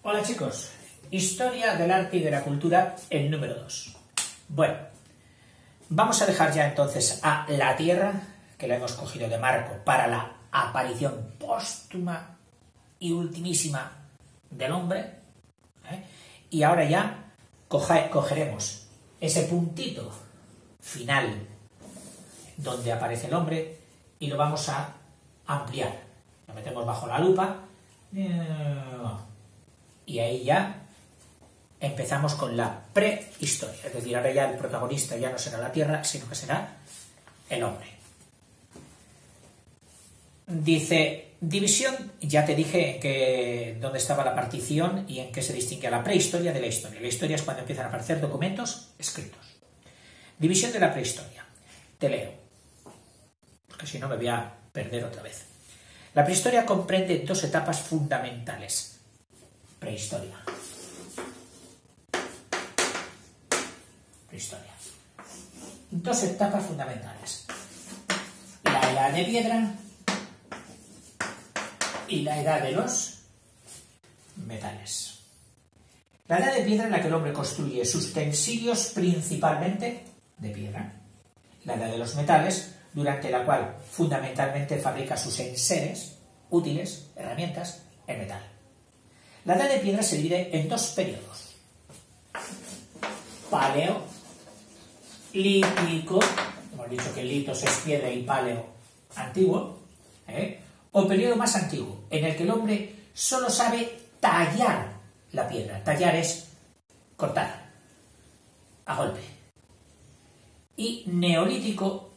Hola chicos, Historia del arte y de la cultura, el número 2. Bueno, vamos a dejar ya entonces a la Tierra, que la hemos cogido de marco para la aparición póstuma y ultimísima del hombre, y ahora ya cogeremos ese puntito final donde aparece el hombre y lo vamos a ampliar. Lo metemos bajo la lupa y ahí ya empezamos con la prehistoria. Es decir, ahora ya el protagonista ya no será la Tierra, sino que será el hombre. Dice, división, ya te dije que dónde estaba la partición y en qué se distingue la prehistoria de la historia. La historia es cuando empiezan a aparecer documentos escritos. División de la prehistoria. Te leo, porque si no me voy a perder otra vez. La prehistoria comprende dos etapas fundamentales. Prehistoria. Prehistoria. Dos etapas fundamentales. La edad de piedra y la edad de los metales. La edad de piedra en la que el hombre construye sus utensilios principalmente de piedra. La edad de los metales, durante la cual fundamentalmente fabrica sus enseres, útiles, herramientas, en metal. La edad de piedra se divide en dos periodos. Paleo, lítico, hemos dicho que litos es piedra y paleo antiguo, o periodo más antiguo, en el que el hombre solo sabe tallar la piedra. Tallar es cortar a golpe. Y neolítico,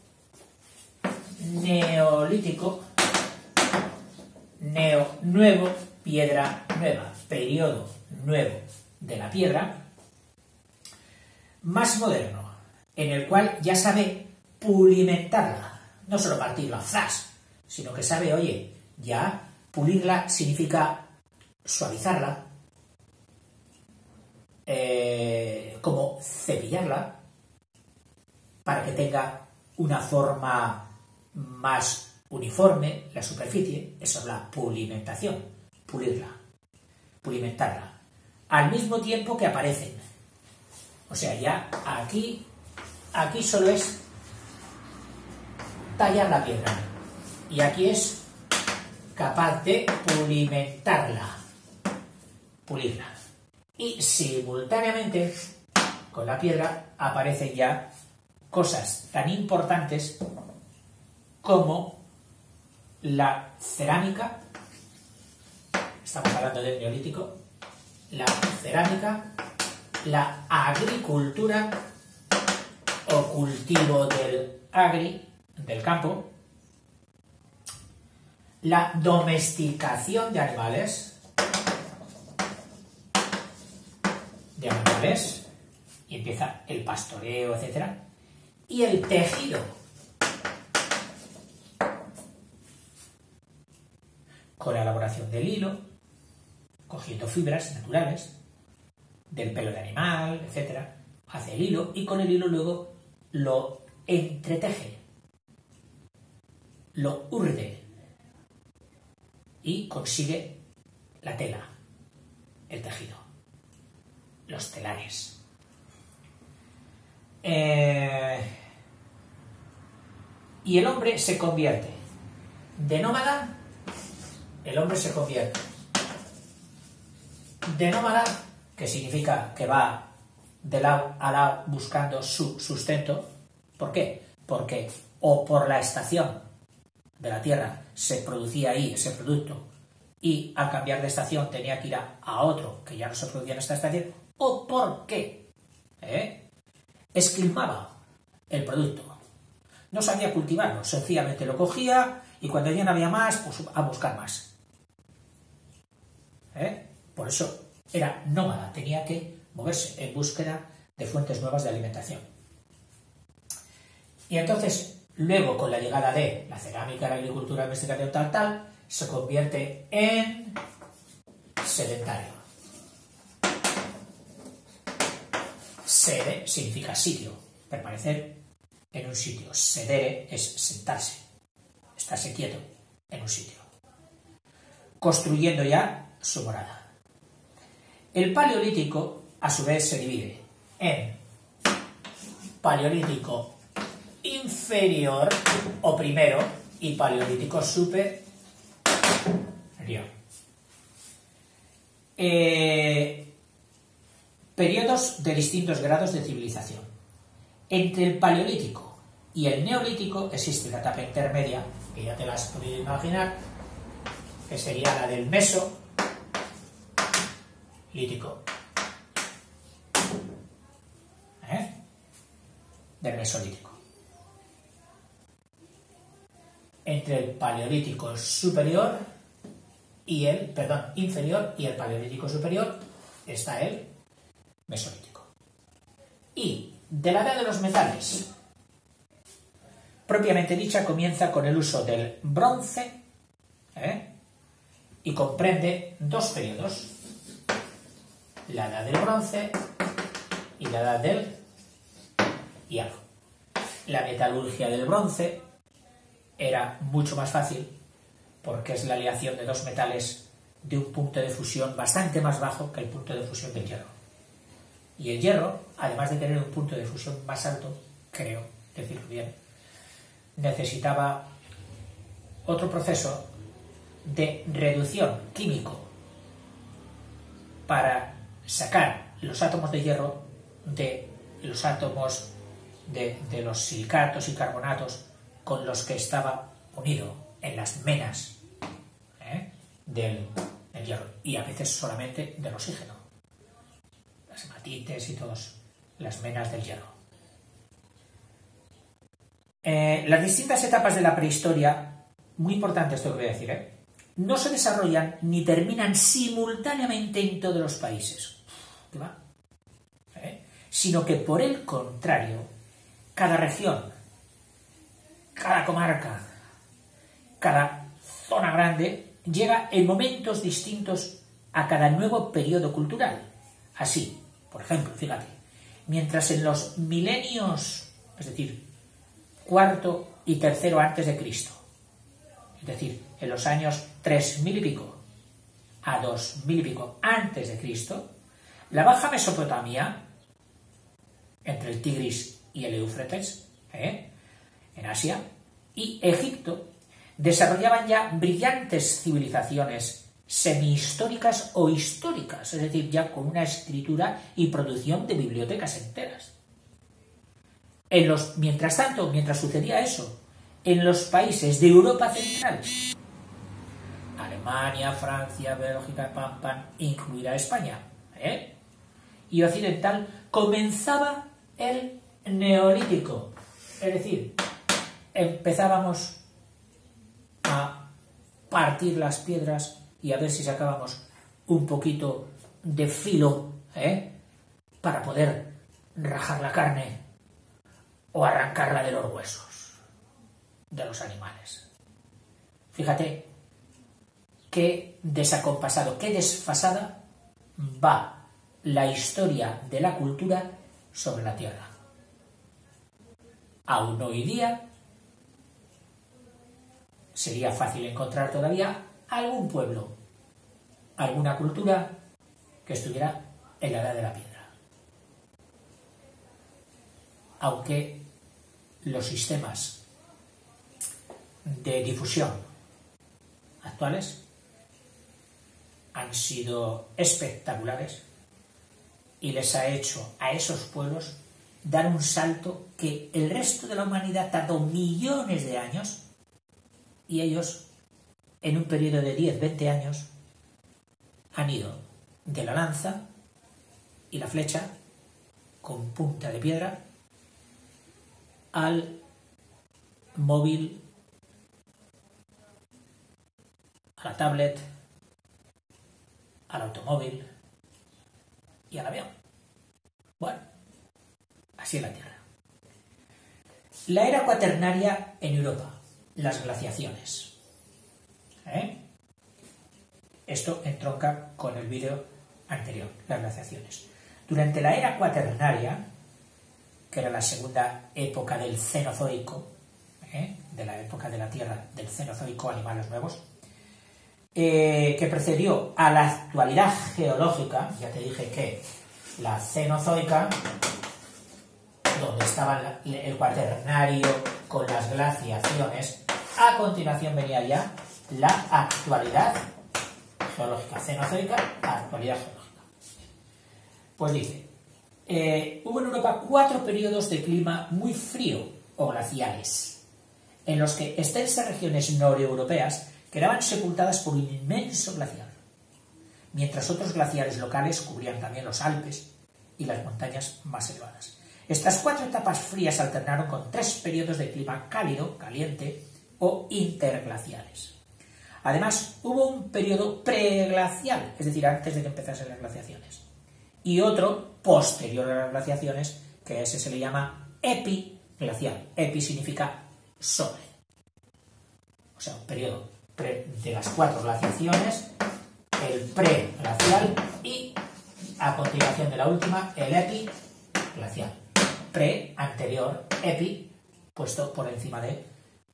nuevo, piedra nueva, periodo nuevo de la piedra, más moderno, en el cual ya sabe pulimentarla, no solo partirla, ¡zas!, sino que sabe, oye, ya pulirla significa suavizarla, como cepillarla, para que tenga una forma más uniforme, la superficie. Eso es la pulimentación, pulirla, pulimentarla, al mismo tiempo que aparecen. O sea, ya aquí solo es tallar la piedra y aquí es capaz de pulimentarla, pulirla. Y simultáneamente con la piedra aparecen ya cosas tan importantes como la cerámica, estamos hablando del neolítico, la cerámica, la agricultura o cultivo del campo, la domesticación de animales, y empieza el pastoreo, etc. Y el tejido, con la elaboración del hilo, cogiendo fibras naturales, del pelo de animal, etc. Hace el hilo y con el hilo luego lo entreteje, lo urde y consigue la tela, el tejido, los telares. Y el hombre se convierte de nómada, que significa que va de lado a lado buscando su sustento. ¿Por qué? Porque o por la estación de la Tierra se producía ahí ese producto y al cambiar de estación tenía que ir a otro que ya no se producía en esta estación, o porque esquilmaba el producto. No sabía cultivarlo, sencillamente lo cogía y cuando ya no había más, pues a buscar más. Por eso era nómada, tenía que moverse en búsqueda de fuentes nuevas de alimentación. Y entonces, luego con la llegada de la cerámica, la agricultura, la domesticación, tal, se convierte en sedentario. Sede significa sitio, permanecer en un sitio. Sedere es sentarse, estarse quieto en un sitio, construyendo ya su morada. El Paleolítico, a su vez, se divide en Paleolítico inferior o primero y Paleolítico superior. Periodos de distintos grados de civilización. Entre el Paleolítico y el Neolítico existe una etapa intermedia, que ya te la has podido imaginar, que sería la del Mesolítico. Del Mesolítico. Entre el Paleolítico superior y el, inferior y el Paleolítico superior está el Mesolítico. Y de la edad de los metales, propiamente dicha, comienza con el uso del bronce, y comprende dos periodos: la edad del bronce y la edad del hierro. La metalurgia del bronce era mucho más fácil porque es la aleación de dos metales de un punto de fusión bastante más bajo que el punto de fusión del hierro. Y el hierro, además de tener un punto de fusión más alto, creo decirlo bien, necesitaba otro proceso de reducción químico para sacar los átomos de hierro de los átomos de los silicatos y carbonatos con los que estaba unido en las menas del hierro, y a veces solamente del oxígeno, las hematites y todas las menas del hierro. Las distintas etapas de la prehistoria, muy importante esto que voy a decir, no se desarrollan ni terminan simultáneamente en todos los países, ¿qué va? Sino que, por el contrario, cada región, cada comarca, cada zona grande llega en momentos distintos a cada nuevo periodo cultural. Así, por ejemplo, fíjate, mientras en los milenios, es decir, cuarto y tercero antes de Cristo, es decir, en los años 3000 y pico a 2000 y pico antes de Cristo, la Baja Mesopotamia, entre el Tigris y el Éufrates, en Asia, y Egipto, desarrollaban ya brillantes civilizaciones semihistóricas o históricas, es decir, ya con una escritura y producción de bibliotecas enteras. Mientras tanto, mientras sucedía eso, en los países de Europa Central, Alemania, Francia, Bélgica, incluida España, y Occidental, comenzaba el Neolítico, es decir, empezábamos a partir las piedras y a ver si sacábamos un poquito de filo, para poder rajar la carne o arrancarla de los huesos de los animales. Fíjate qué desacompasado, qué desfasada va la historia de la cultura sobre la Tierra. Aún hoy día sería fácil encontrar todavía algún pueblo, alguna cultura que estuviera en la edad de la piedra. Aunque los sistemas de difusión actuales han sido espectaculares y les ha hecho a esos pueblos dar un salto que el resto de la humanidad tardó millones de años, y ellos, en un periodo de 10-20 años, han ido de la lanza y la flecha con punta de piedra al móvil, a la tablet, al automóvil y al avión. Bueno, así es la Tierra. La era cuaternaria en Europa, las glaciaciones. Esto entronca con el vídeo anterior, las glaciaciones. Durante la era cuaternaria, que era la segunda época del Cenozoico, de la época de la Tierra del Cenozoico, animales nuevos, que precedió a la actualidad geológica, ya te dije que la Cenozoica, donde estaba el Cuaternario con las glaciaciones, a continuación venía ya la actualidad geológica. Cenozoica, actualidad geológica. Pues dice, hubo en Europa 4 periodos de clima muy frío o glaciales, en los que extensas regiones noreuropeas quedaban sepultadas por un inmenso glaciar, mientras otros glaciares locales cubrían también los Alpes y las montañas más elevadas. Estas 4 etapas frías alternaron con 3 periodos de clima cálido, caliente o interglaciales. Además, hubo un periodo preglacial, es decir, antes de que empezasen las glaciaciones, y otro posterior a las glaciaciones, que a ese se le llama epiglacial. Epi significa sobre. O sea, un periodo de las 4 glaciaciones, el preglacial y, a continuación de la última, el epiglacial. Pre, anterior, epi, puesto por encima de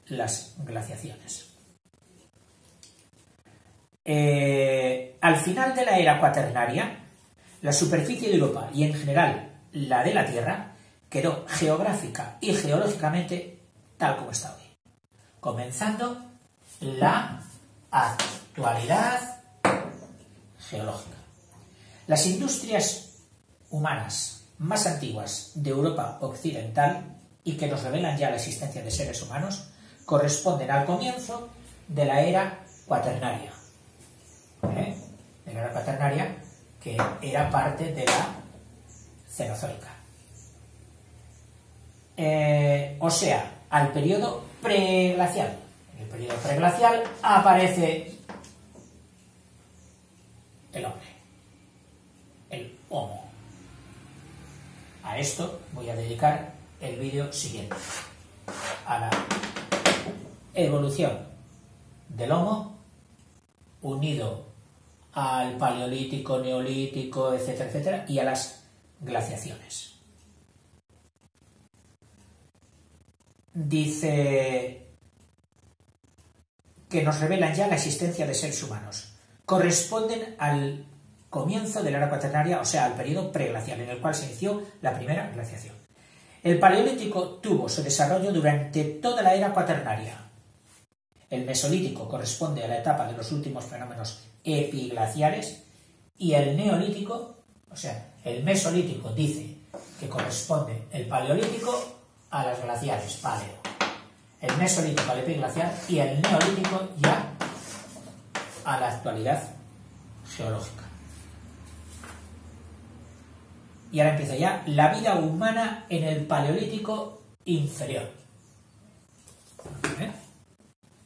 las glaciaciones. Al final de la era cuaternaria, la superficie de Europa y en general la de la Tierra quedó geográfica y geológicamente tal como está hoy, comenzando la actualidad geológica. Las industrias humanas más antiguas de Europa occidental y que nos revelan ya la existencia de seres humanos corresponden al comienzo de la era cuaternaria. De la era cuaternaria, que era parte de la Cenozoica. O sea, al periodo preglacial. En el periodo preglacial aparece el hombre, el Homo. A esto voy a dedicar el vídeo siguiente, a la evolución del Homo unido al Paleolítico, Neolítico, etcétera, etcétera, y a las glaciaciones. Dice que nos revelan ya la existencia de seres humanos. Corresponden al comienzo de la era cuaternaria, o sea, al periodo preglacial, en el cual se inició la primera glaciación. El Paleolítico tuvo su desarrollo durante toda la era cuaternaria. El Mesolítico corresponde a la etapa de los últimos fenómenos epiglaciares y el Neolítico, o sea, el Mesolítico dice que corresponde el Paleolítico a las glaciares, paleo, el Mesolítico al epiglacial y el Neolítico ya a la actualidad geológica. Y ahora empieza ya la vida humana en el Paleolítico inferior.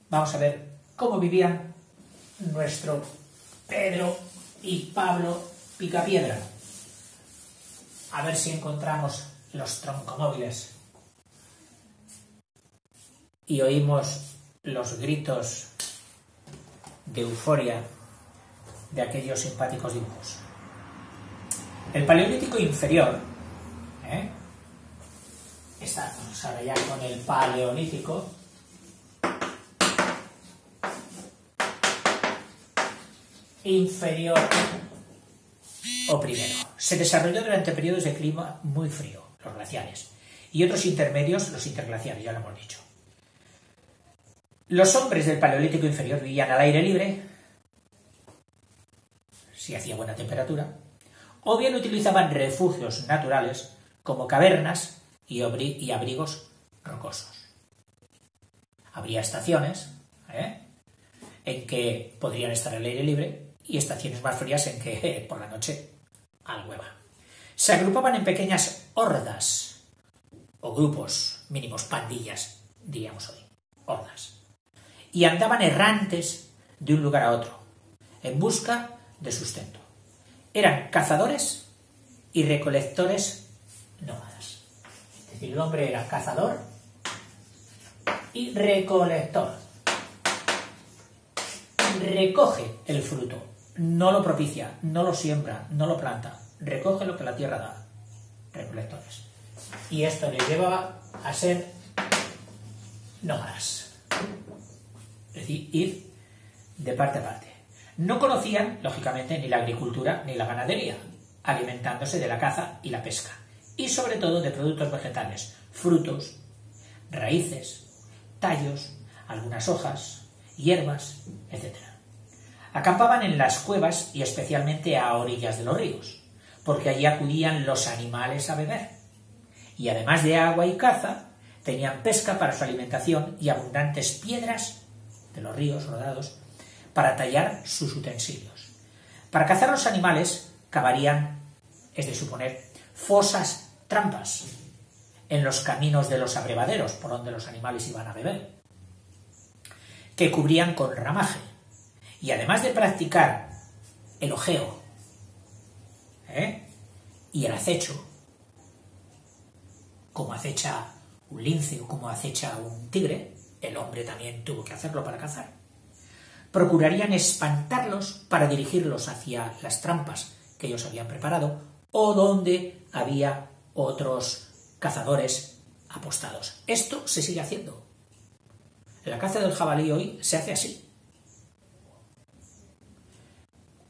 Vamos a ver cómo vivían nuestro Pedro y Pablo Picapiedra. A ver si encontramos los troncomóviles y oímos los gritos de euforia de aquellos simpáticos dibujos. El Paleolítico inferior, estamos ahora ya con el Paleolítico, inferior o primero. Se desarrolló durante periodos de clima muy frío, los glaciares, y otros intermedios, los interglaciares, ya lo hemos dicho. Los hombres del Paleolítico inferior vivían al aire libre, si hacía buena temperatura, o bien utilizaban refugios naturales como cavernas y abrigos rocosos. Habría estaciones en que podrían estar al aire libre y estaciones más frías en que por la noche al hueva. Se agrupaban en pequeñas hordas o grupos mínimos, pandillas, diríamos hoy, hordas, y andaban errantes de un lugar a otro en busca de sustento. Eran cazadores y recolectores nómadas. Es decir, el hombre era cazador y recolector. Recoge el fruto, no lo propicia, no lo siembra, no lo planta, recoge lo que la tierra da. Recolectores. Y esto le llevaba a ser nómadas. Es decir, ir de parte a parte. No conocían, lógicamente, ni la agricultura ni la ganadería, alimentándose de la caza y la pesca, y sobre todo de productos vegetales, frutos, raíces, tallos, algunas hojas, hierbas, etc. Acampaban en las cuevas y especialmente a orillas de los ríos, porque allí acudían los animales a beber. Y además de agua y caza, tenían pesca para su alimentación y abundantes piedras de los ríos rodados para tallar sus utensilios. Para cazar los animales cavarían, es de suponer, fosas, trampas, en los caminos de los abrevaderos por donde los animales iban a beber, que cubrían con ramaje. Y además de practicar el ojeo y el acecho, como acecha un lince o como acecha un tigre, el hombre también tuvo que hacerlo para cazar, procurarían espantarlos para dirigirlos hacia las trampas que ellos habían preparado o donde había otros cazadores apostados. Esto se sigue haciendo. La caza del jabalí hoy se hace así.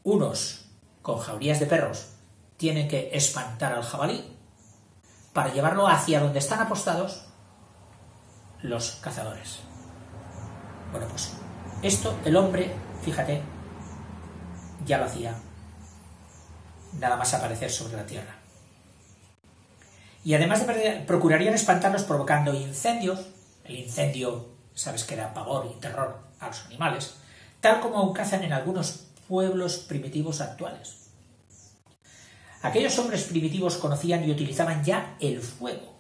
Unos con jaurías de perros tienen que espantar al jabalí para llevarlo hacia donde están apostados los cazadores. Bueno, pues esto el hombre, fíjate, ya lo hacía nada más aparecer sobre la tierra. Y además procurarían espantarlos provocando incendios. El incendio, sabes que da pavor y terror a los animales, tal como aún cazan en algunos pueblos primitivos actuales. Aquellos hombres primitivos conocían y utilizaban ya el fuego,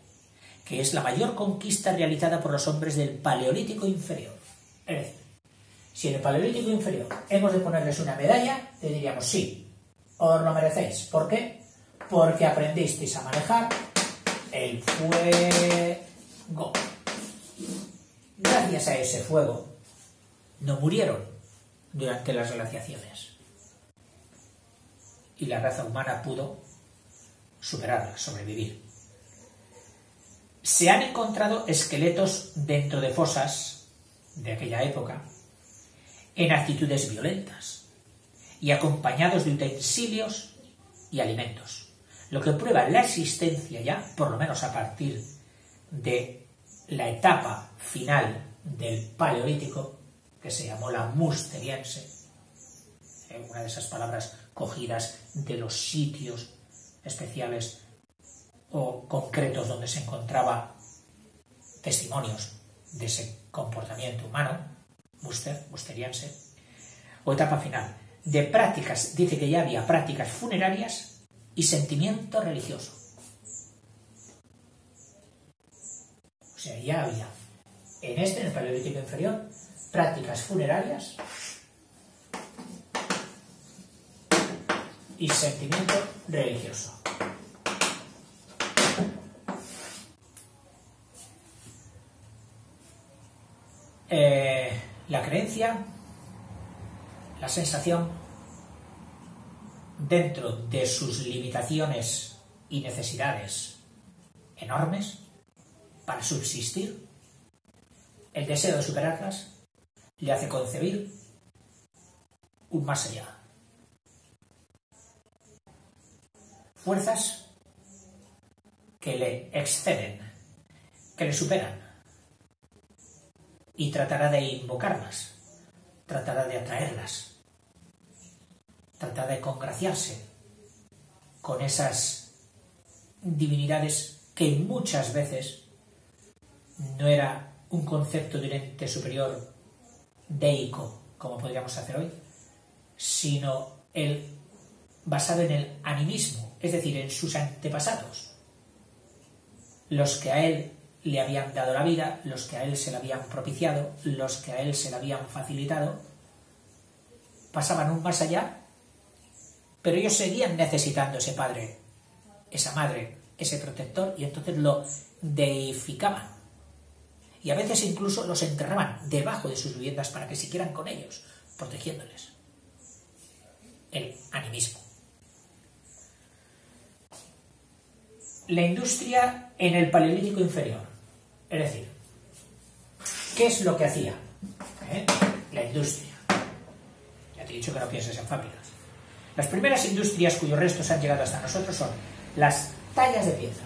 que es la mayor conquista realizada por los hombres del Paleolítico inferior. Es decir, si en el Paleolítico inferior hemos de ponerles una medalla, te diríamos sí, os lo merecéis. ¿Por qué? Porque aprendisteis a manejar el fuego. Gracias a ese fuego no murieron durante las glaciaciones y la raza humana pudo superarla, sobrevivir. Se han encontrado esqueletos dentro de fosas de aquella época en actitudes violentas y acompañados de utensilios y alimentos, lo que prueba la existencia ya, por lo menos a partir de la etapa final del Paleolítico, que se llamó la Musteriense, una de esas palabras cogidas de los sitios especiales o concretos donde se encontraba testimonios de ese comportamiento humano, musteriense, o etapa final, de prácticas, dice que ya había prácticas funerarias y sentimiento religioso. O sea, ya había en el Paleolítico inferior, prácticas funerarias y sentimiento religioso. La creencia, la sensación, dentro de sus limitaciones y necesidades enormes para subsistir, el deseo de superarlas le hace concebir un más allá. Fuerzas que le exceden, que le superan, y tratará de invocarlas, tratará de atraerlas, tratará de congraciarse con esas divinidades que muchas veces no era un concepto de un ente superior deico, como podríamos hacer hoy, sino basado en el animismo, es decir, en sus antepasados, los que a él le habían dado la vida, los que a él se la habían propiciado, los que a él se la habían facilitado, pasaban un más allá, pero ellos seguían necesitando ese padre, esa madre, ese protector, y entonces lo deificaban. Y a veces incluso los enterraban debajo de sus viviendas para que siguieran con ellos, protegiéndoles. El animismo. La industria en el Paleolítico inferior. Es decir, ¿qué es lo que hacía la industria? Ya te he dicho que no pienses en fábricas. Las primeras industrias cuyos restos han llegado hasta nosotros son las tallas de piedra.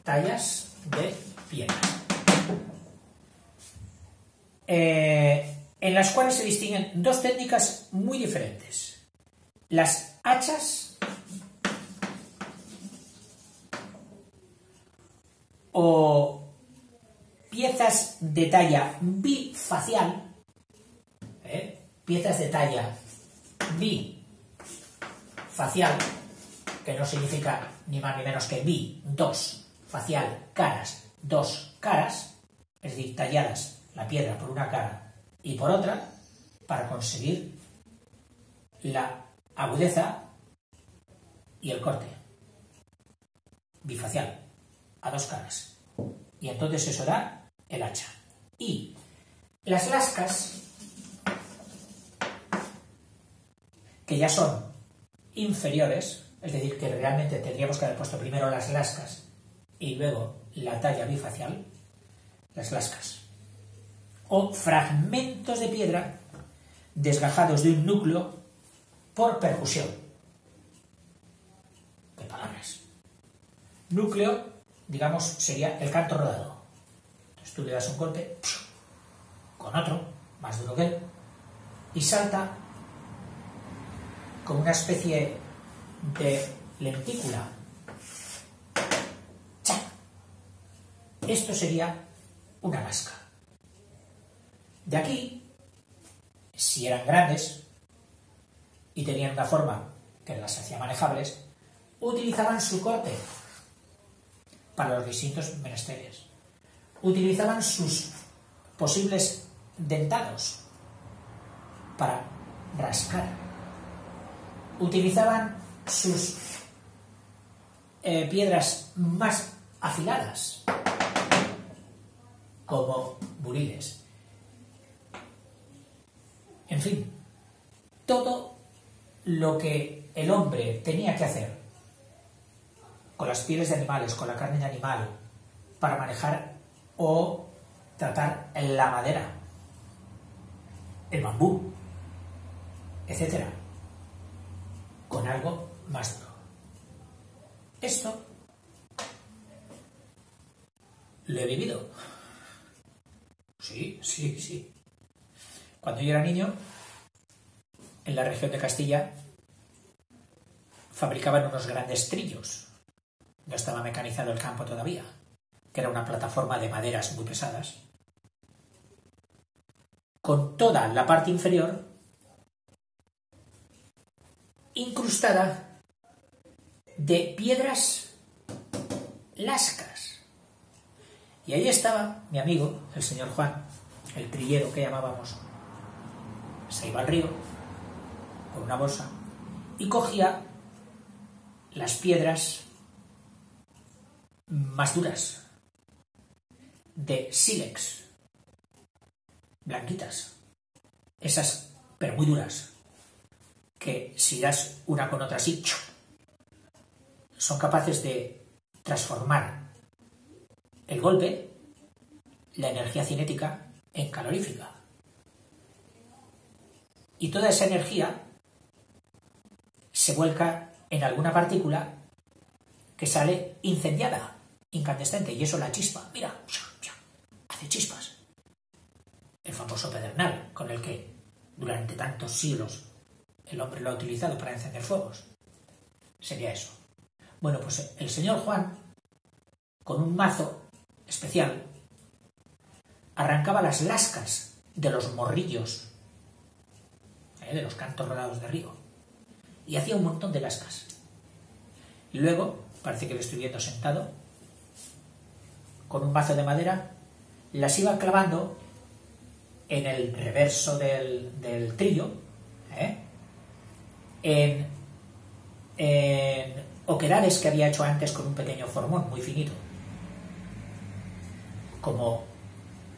Tallas de piedra. En las cuales se distinguen dos técnicas muy diferentes. Las hachas o piezas de talla bifacial, piezas de talla bifacial, que no significa ni más ni menos que bi, dos, facial, caras, dos caras, es decir, talladas la piedra por una cara y por otra, para conseguir la agudeza y el corte. Bifacial, a dos caras. Y entonces eso da el hacha. Y las lascas, que ya son inferiores, es decir, que realmente tendríamos que haber puesto primero las lascas y luego la talla bifacial, las lascas, o fragmentos de piedra desgajados de un núcleo por percusión. ¿Qué palabras? Núcleo, digamos, sería el canto rodado. Entonces tú le das un golpe con otro, más duro que él, y salta como una especie de lentícula. ¡Cha! Esto sería una lasca. De aquí, si eran grandes y tenían una forma que las hacía manejables, utilizaban su corte para los distintos menesteres. Utilizaban sus posibles dentados para rascar. Utilizaban sus piedras más afiladas como buriles. En fin, todo lo que el hombre tenía que hacer con las pieles de animales, con la carne de animal, para manejar o tratar la madera, el bambú, etc., con algo más duro. Esto lo he vivido. Sí. Cuando yo era niño, en la región de Castilla, fabricaban unos grandes trillos. No estaba mecanizado el campo todavía, que era una plataforma de maderas muy pesadas, con toda la parte inferior incrustada de piedras lascas. Y ahí estaba mi amigo, el señor Juan, el trillero que llamábamos. Se iba al río con una bolsa y cogía las piedras más duras de sílex, blanquitas, esas pero muy duras, que si das una con otra así, son capaces de transformar el golpe, la energía cinética, en calorífica. Y toda esa energía se vuelca en alguna partícula que sale incendiada, incandescente, y eso la chispa. Mira, hace chispas. El famoso pedernal, con el que durante tantos siglos el hombre lo ha utilizado para encender fuegos. Sería eso. Bueno, pues el señor Juan, con un mazo especial, arrancaba las lascas de los morrillos, de los cantos rodados de río, y hacía un montón de lascas. Y luego, parece que lo estoy viendo sentado, con un mazo de madera, las iba clavando en el reverso del trillo, en oquedades que había hecho antes con un pequeño formón muy finito, como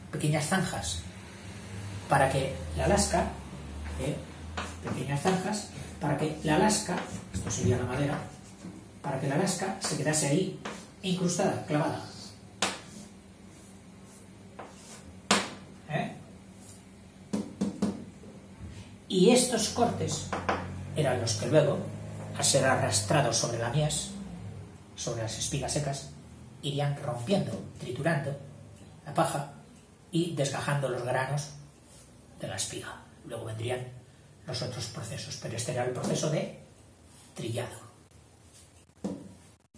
pequeñas zanjas, para que la lasca, pequeñas zanjas, para que la lasca, esto sería la madera, para que la lasca se quedase ahí, incrustada, clavada. Y estos cortes eran los que luego, al ser arrastrados sobre la mies, sobre las espigas secas, irían rompiendo, triturando la paja y desgajando los granos de la espiga. Luego vendrían los otros procesos, pero este era el proceso de trillado,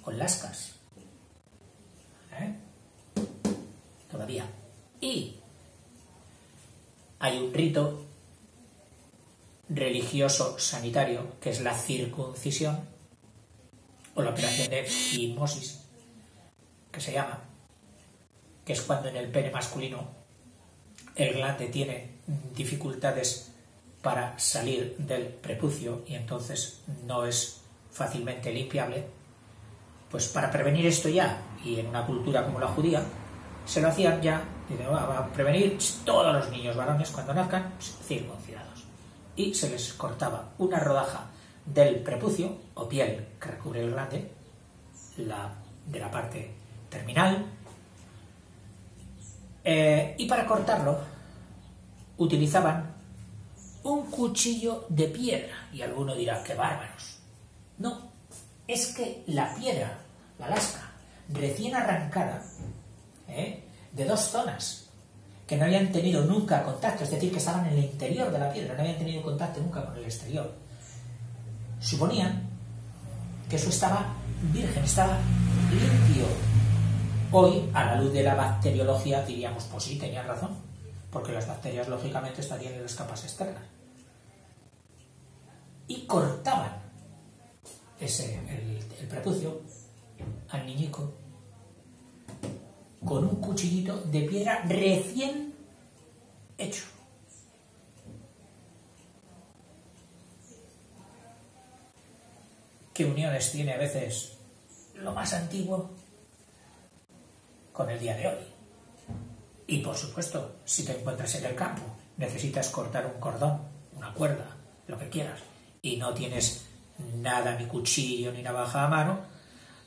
con lascas, todavía. Y hay un rito religioso sanitario que es la circuncisión o la operación de fimosis, que se llama, que es cuando en el pene masculino el glande tiene dificultades para salir del prepucio y entonces no es fácilmente limpiable. Pues para prevenir esto ya, y en una cultura como la judía, se lo hacían ya, va a prevenir todos los niños varones cuando nazcan circuncidados. Y se les cortaba una rodaja del prepucio, o piel que recubre el glande, de la parte terminal, y para cortarlo utilizaban un cuchillo de piedra. Y alguno dirá, ¡qué bárbaros! No, es que la piedra, la lasca, recién arrancada, de dos zonas que no habían tenido nunca contacto, es decir, que estaban en el interior de la piedra, no habían tenido contacto nunca con el exterior, suponían que eso estaba virgen, estaba limpio. Hoy, a la luz de la bacteriología, diríamos, pues sí, tenían razón, porque las bacterias, lógicamente, estarían en las capas externas. Y cortaban el prepucio al niñico con un cuchillito de piedra recién hecho. ¿Qué uniones tiene a veces lo más antiguo con el día de hoy? Y por supuesto, si te encuentras en el campo, necesitas cortar un cordón, una cuerda, lo que quieras, y no tienes nada, ni cuchillo, ni navaja a mano,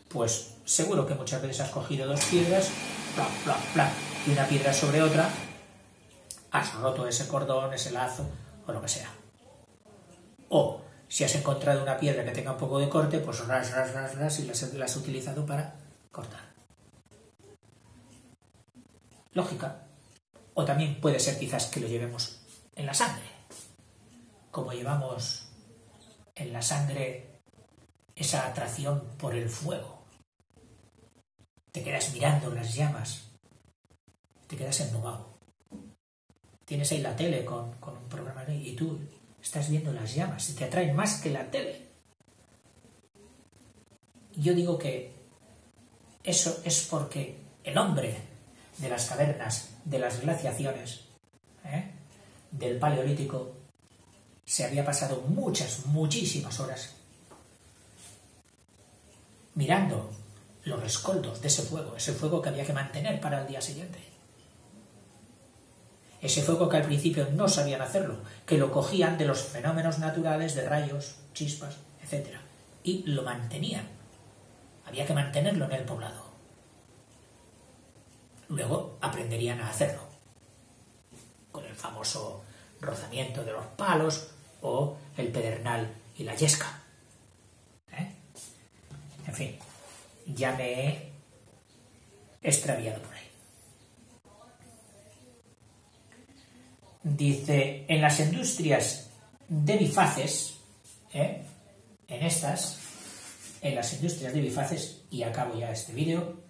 pues seguro que muchas veces has cogido dos piedras, plan, plan, plan, y una piedra sobre otra, has roto ese cordón, ese lazo, o lo que sea. O, si has encontrado una piedra que tenga un poco de corte, pues ras, y la has utilizado para cortar. Lógica. O también puede ser quizás que lo llevemos en la sangre, como llevamos en la sangre esa atracción por el fuego. Te quedas mirando las llamas, te quedas embobado. Tienes ahí la tele con un programa y tú estás viendo las llamas y te atraen más que la tele. Yo digo que eso es porque el hombre de las cavernas, de las glaciaciones, del Paleolítico, se había pasado muchísimas horas mirando los rescoldos de ese fuego que había que mantener para el día siguiente. Ese fuego que al principio no sabían hacerlo, que lo cogían de los fenómenos naturales de rayos, chispas, etc. Y lo mantenían. Había que mantenerlo en el poblado. Luego aprenderían a hacerlo, con el famoso rozamiento de los palos o el pedernal y la yesca. En fin, ya me he extraviado por ahí. Dice, en las industrias de bifaces, en las industrias de bifaces, y acabo ya este vídeo,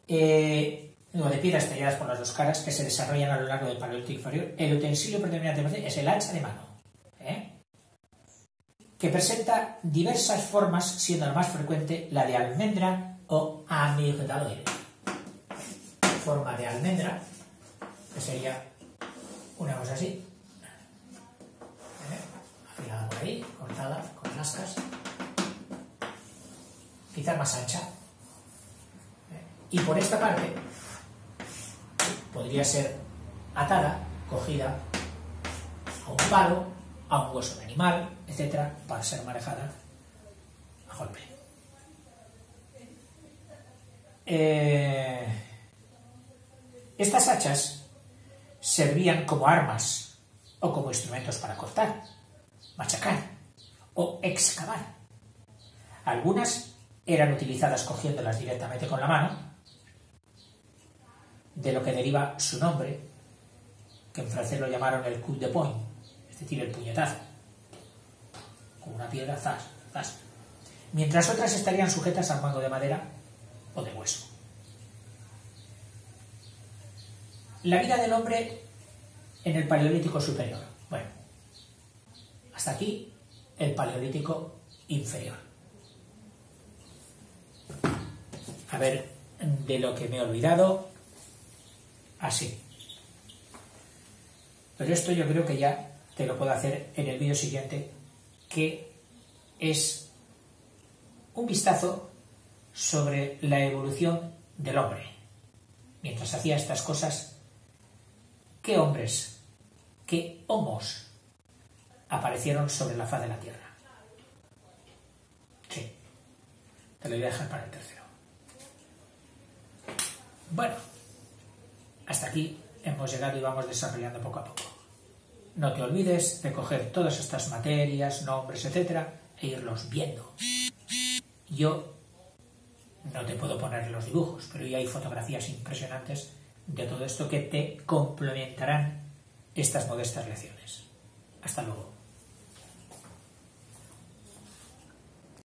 de piedras talladas por las dos caras que se desarrollan a lo largo del Paleolítico inferior, el utensilio predominante es el hacha de mano, que presenta diversas formas, siendo la más frecuente la de almendra o amigdaloide. Forma de almendra, que sería una cosa así, afilada por ahí, cortada con lascas, quizás más ancha, y por esta parte podría ser atada, cogida a un palo, a un hueso de animal, etcétera, para ser manejada a golpe. Estas hachas servían como armas o como instrumentos para cortar, machacar o excavar. Algunas eran utilizadas cogiéndolas directamente con la mano, de lo que deriva su nombre, que en francés lo llamaron el coup de poing, es decir, el puñetazo, con una piedra, zas, zas. Mientras otras estarían sujetas al mango de madera o de hueso. La vida del hombre en el Paleolítico superior. Bueno, hasta aquí el Paleolítico inferior. A ver, de lo que me he olvidado, así. Pero esto yo creo que ya te lo puedo hacer en el vídeo siguiente, que es un vistazo sobre la evolución del hombre. Mientras hacía estas cosas, ¿qué hombres, qué homos aparecieron sobre la faz de la Tierra? Sí, te lo voy a dejar para el tercero. Bueno, hasta aquí hemos llegado y vamos desarrollando poco a poco. No te olvides de coger todas estas materias, nombres, etcétera, e irlos viendo. Yo no te puedo poner los dibujos, pero ya hay fotografías impresionantes de todo esto que te complementarán estas modestas lecciones. Hasta luego.